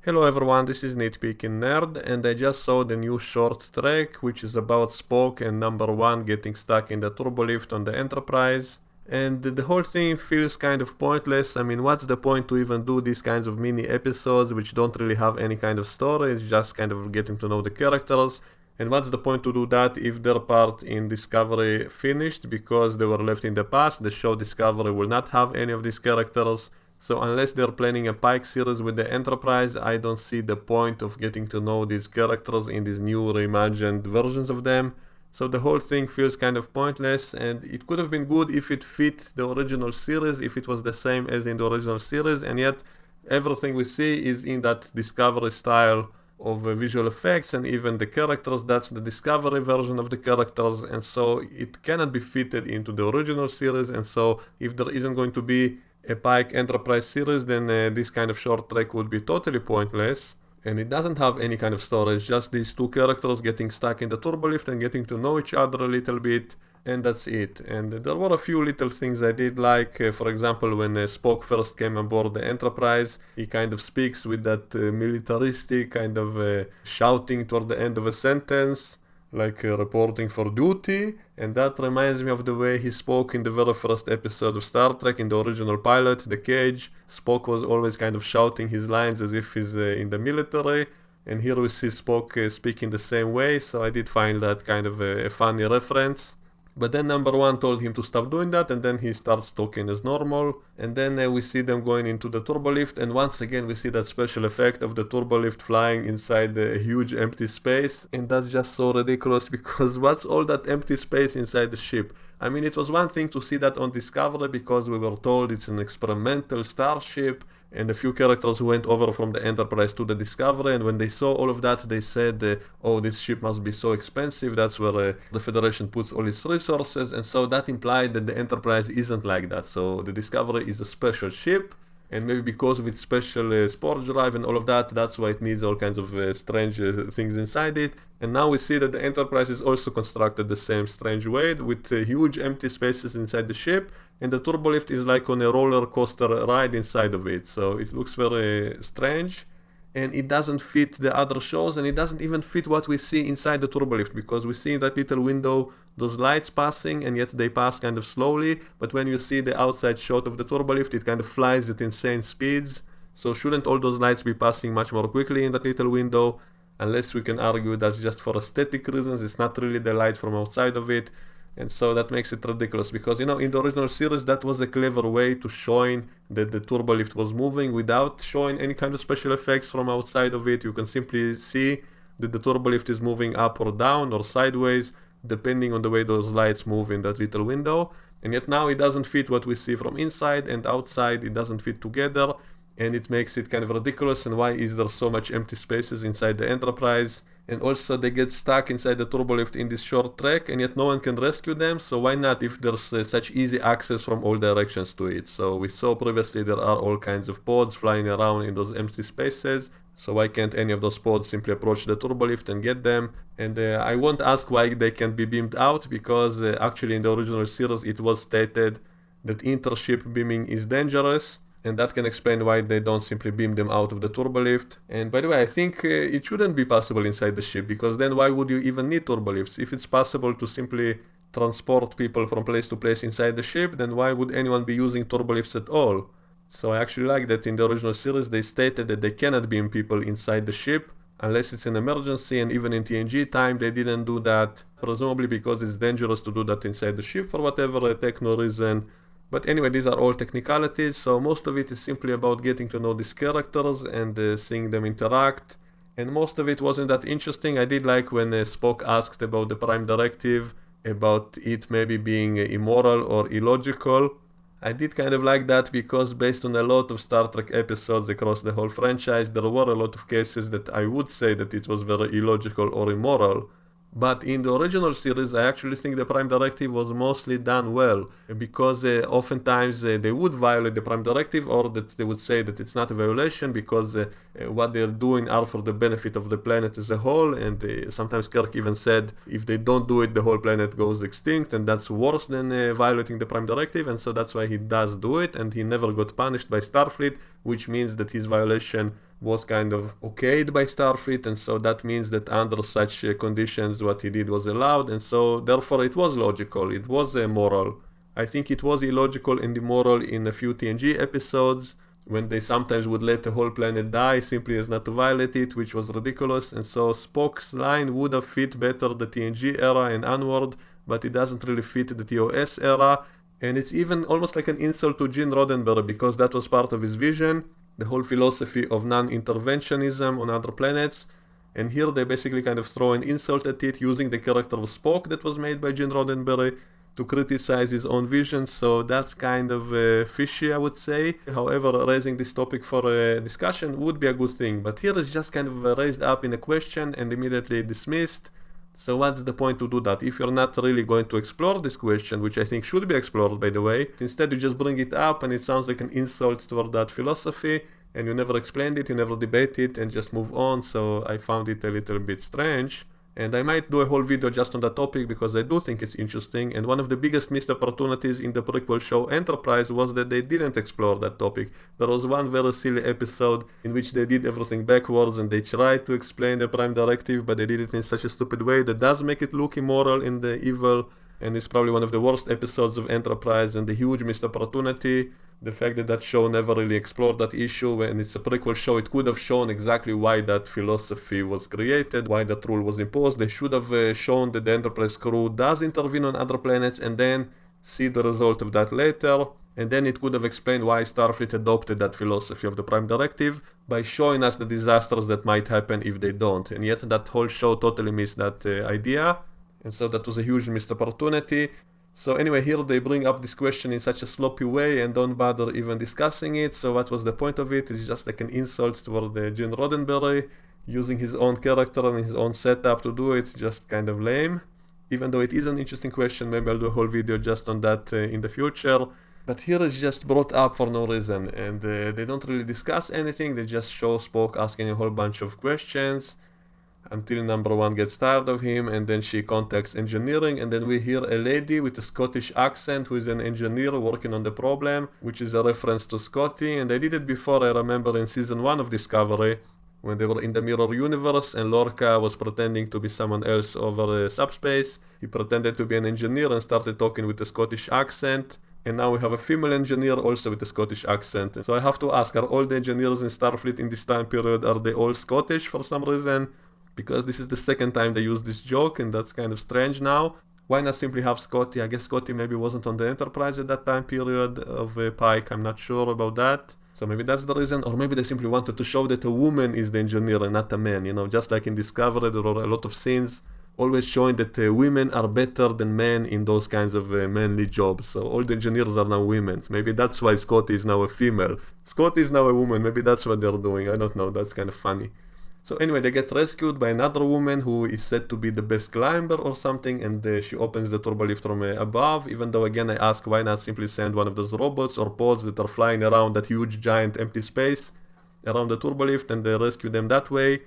Hello everyone, this is Nitpicking Nerd, and I just saw the new short track, which is about Spock and Number 1 getting stuck in the turbolift on the Enterprise. And the whole thing feels kind of pointless. I mean, what's the point to even do these kinds of mini episodes which don't really have any kind of story? It's just kind of getting to know the characters. And what's the point to do that if their part in Discovery finished because they were left in the past? The show Discovery will not have any of these characters. So unless they're planning a Pike series with the Enterprise, I don't see the point of getting to know these characters in these new reimagined versions of them. So the whole thing feels kind of pointless, and it could have been good if it fit the original series, if it was the same as in the original series, and yet everything we see is in that Discovery style of visual effects, and even the characters, that's the Discovery version of the characters, and so it cannot be fitted into the original series. And so if there isn't going to be a Pike Enterprise series, then this kind of short track would be totally pointless. And it doesn't have any kind of story, it's just these two characters getting stuck in the turbolift and getting to know each other a little bit, and that's it. And there were a few little things I did like, for example, when Spock first came aboard the Enterprise, he kind of speaks with that militaristic kind of shouting toward the end of a sentence, like reporting for duty, and that reminds me of the way he spoke in the very first episode of Star Trek in the original pilot, The Cage. Spock was always kind of shouting his lines as if he's in the military, and here we see Spock speaking the same way, so I did find that kind of a funny reference. But then Number 1 told him to stop doing that, and then he starts talking as normal. And then we see them going into the turbolift, and once again we see that special effect of the turbolift flying inside the huge empty space. And that's just so ridiculous, because what's all that empty space inside the ship? I mean, it was one thing to see that on Discovery because we were told it's an experimental starship, and a few characters who went over from the Enterprise to the Discovery, and when they saw all of that, they said, oh, this ship must be so expensive, that's where the Federation puts all its resources, and so that implied that the Enterprise isn't like that. So the Discovery is a special ship, and maybe because of its special spore drive and all of that, that's why it needs all kinds of strange things inside it. And now we see that the Enterprise is also constructed the same strange way, with huge empty spaces inside the ship, and the turbolift is like on a roller coaster ride inside of it. So it looks very strange, and it doesn't fit the other shows, and it doesn't even fit what we see inside the turbolift, because we see in that little window those lights passing, and yet they pass kind of slowly, but when you see the outside shot of the turbolift, it kind of flies at insane speeds. So shouldn't all those lights be passing much more quickly in that little window? Unless we can argue that's just for aesthetic reasons, it's not really the light from outside of it. And so that makes it ridiculous, because in the original series that was a clever way to showing that the turbolift was moving without showing any kind of special effects from outside of it. You can simply see that the turbolift is moving up or down or sideways depending on the way those lights move in that little window. And yet now it doesn't fit what we see from inside, and outside it doesn't fit together, and it makes it kind of ridiculous. And why is there so much empty spaces inside the Enterprise? And also they get stuck inside the turbolift in this short track, and yet no one can rescue them. So why not, if there's such easy access from all directions to it? So we saw previously there are all kinds of pods flying around in those empty spaces, so why can't any of those pods simply approach the turbolift and get them? And I won't ask why they can be beamed out, because actually in the original series it was stated that intership beaming is dangerous, and that can explain why they don't simply beam them out of the turbolift. And by the way, I think it shouldn't be possible inside the ship, because then why would you even need turbolifts? If it's possible to simply transport people from place to place inside the ship, then why would anyone be using turbolifts at all? So I actually like that in the original series they stated that they cannot beam people inside the ship unless it's an emergency, and even in TNG time they didn't do that, presumably because it's dangerous to do that inside the ship for whatever techno reason. But anyway, these are all technicalities, so most of it is simply about getting to know these characters and seeing them interact. And most of it wasn't that interesting. I did like when Spock asked about the Prime Directive, about it maybe being immoral or illogical. I did kind of like that, because based on a lot of Star Trek episodes across the whole franchise, there were a lot of cases that I would say that it was very illogical or immoral. But in the original series, I actually think the Prime Directive was mostly done well, because oftentimes they would violate the Prime Directive, or that they would say that it's not a violation because what they're doing are for the benefit of the planet as a whole, and sometimes Kirk even said if they don't do it, the whole planet goes extinct, and that's worse than violating the Prime Directive, and so that's why he does do it, and he never got punished by Starfleet, which means that his violation was kind of okayed by Starfleet, and so that means that under such conditions what he did was allowed, and so therefore it was logical, it was moral. I think it was illogical and immoral in a few TNG episodes, when they sometimes would let the whole planet die simply as not to violate it, which was ridiculous, and so Spock's line would have fit better the TNG era and onward, but it doesn't really fit the TOS era, and it's even almost like an insult to Gene Roddenberry, because that was part of his vision, the whole philosophy of non-interventionism on other planets, and here they basically kind of throw an insult at it using the character of Spock that was made by Gene Roddenberry to criticize his own vision, so that's kind of fishy, I would say. However, raising this topic for a discussion would be a good thing, but here it's just kind of raised up in a question and immediately dismissed. So what's the point to do that? If you're not really going to explore this question, which I think should be explored by the way, instead you just bring it up and it sounds like an insult toward that philosophy, and you never explained it, you never debate it, and just move on, so I found it a little bit strange. And I might do a whole video just on that topic because I do think it's interesting, and one of the biggest missed opportunities in the prequel show Enterprise was that they didn't explore that topic. There was one very silly episode in which they did everything backwards and they tried to explain the Prime Directive, but they did it in such a stupid way that does make it look immoral and evil, and it's probably one of the worst episodes of Enterprise and a huge missed opportunity. The fact that that show never really explored that issue, when it's a prequel show, it could have shown exactly why that philosophy was created, why that rule was imposed. They should have shown that the Enterprise crew does intervene on other planets and then see the result of that later. And then it could have explained why Starfleet adopted that philosophy of the Prime Directive by showing us the disasters that might happen if they don't. And yet that whole show totally missed that idea. And so that was a huge missed opportunity. So anyway, here they bring up this question in such a sloppy way and don't bother even discussing it. So what was the point of it? It's just like an insult toward Gene Roddenberry, using his own character and his own setup to do it. Just kind of lame. Even though it is an interesting question, maybe I'll do a whole video just on that in the future. But here it's just brought up for no reason, and they don't really discuss anything. They just show Spock asking a whole bunch of questions until number one gets tired of him, and then she contacts engineering, and then we hear a lady with a Scottish accent who is an engineer working on the problem, which is a reference to Scotty. And I did it before, I remember, in season 1 of Discovery, when they were in the mirror universe and Lorca was pretending to be someone else over subspace. He pretended to be an engineer and started talking with a Scottish accent. And now we have a female engineer also with a Scottish accent. And so I have to ask, are all the engineers in Starfleet in this time period, are they all Scottish for some reason? Because this is the second time they use this joke, and that's kind of strange now. Why not simply have Scotty? I guess Scotty maybe wasn't on the Enterprise at that time period of Pike, I'm not sure about that. So maybe that's the reason, or maybe they simply wanted to show that a woman is the engineer and not a man, you know, just like in Discovery there are a lot of scenes always showing that women are better than men in those kinds of manly jobs. So all the engineers are now women. Maybe that's why Scotty is now a female. Scotty is now a woman, maybe that's what they're doing, I don't know, that's kind of funny. So anyway, they get rescued by another woman who is said to be the best climber or something, and she opens the turbolift from above, even though again I ask why not simply send one of those robots or pods that are flying around that huge giant empty space around the turbolift and rescue them that way.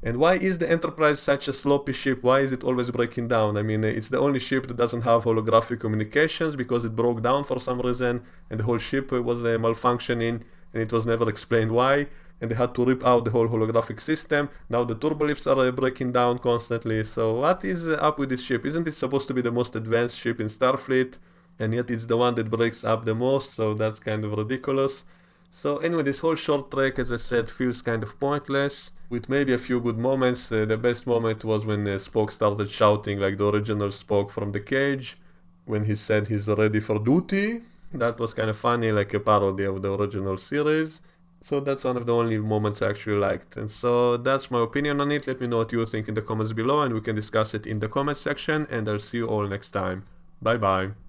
And why is the Enterprise such a sloppy ship? Why is it always breaking down? I mean, it's the only ship that doesn't have holographic communications because it broke down for some reason and the whole ship was malfunctioning and it was never explained why. And they had to rip out the whole holographic system. Now the turbolifts are breaking down constantly. So what is up with this ship? Isn't it supposed to be the most advanced ship in Starfleet? And yet it's the one that breaks up the most, so that's kind of ridiculous. So anyway, this whole short trek, as I said, feels kind of pointless, with maybe a few good moments. The best moment was when Spock started shouting like the original Spock from the cage, when he said he's ready for duty. That was kind of funny, like a parody of the original series. So that's one of the only moments I actually liked. And so that's my opinion on it. Let me know what you think in the comments below and we can discuss it in the comments section, and I'll see you all next time. Bye bye.